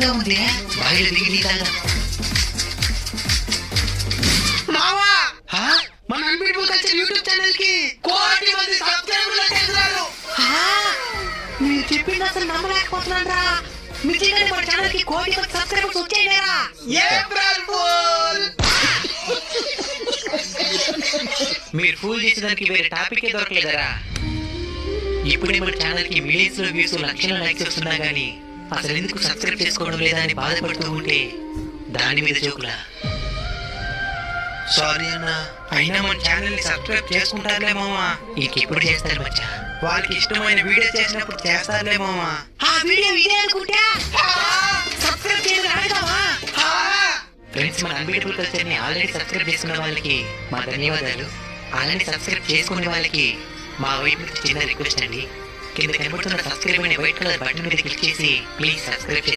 చల్లగా ఉంది, బాయిలో దిగి నీ తాగా. మావా మన అన్బీటబుల్ కల్చర్ యూట్యూబ్ ఛానల్ కి 1,00,00,000 మంది సబ్స్క్రైబర్లు వచ్చేసారు. మీరు చెప్పింది అసలు నమ్మలేకపోతున్నారా? నిజంగానే మన ఛానల్ కి 1,00,00,000 సబ్స్క్రైబర్స్ వచ్చేయలేరా? April fool. మీరు ఫూల్ చేసేదానికి వేరే టాపిక్ దొరకలేదరా? ఇప్పుడే మన ఛానల్ కి మిలియన్స్ లో వ్యూస్, లక్షల లైక్స్ వస్తున్నా గానీ అసలు ఎందుకు సబ్స్క్రైబ్ చేసుకోవడం లేదా అని బాధపడుతూ ఉంటే దాని మీద జోకులా? సారీ అన్న, అయినా మన ఛానల్ ని సబ్స్క్రైబ్ చేసుకుంటారులే మామా. ఇంకెప్పుడు చేస్తారు మచ్చా? వాళ్ళకి ఇష్టమైన వీడియో చేసినప్పుడు చేస్తారులే మామా. ఆ వీడియో ఇదే అనుకుంటా సబ్స్క్రైబ్ చేయడం అడగవా? ఫ్రెండ్స్, మన అన్బీటబుల్ కల్చర్ ని ఆల్రెడీ సబ్స్క్రైబ్ చేసుకున్న వాళ్ళకి మా ధన్యవాదాలు. ఆల్రెడీ సబ్స్క్రైబ్ చేసుకునే వాళ్ళకి మా వైపు నుంచి చిన్న రిక్వెస్ట్ అండి. కింద కనబడుతున్న సబ్స్క్రైబ్ అనే వైట్ కలర్ బటన్ మీద క్లిక్ చేసి ప్లీజ్ సబ్స్క్రైబ్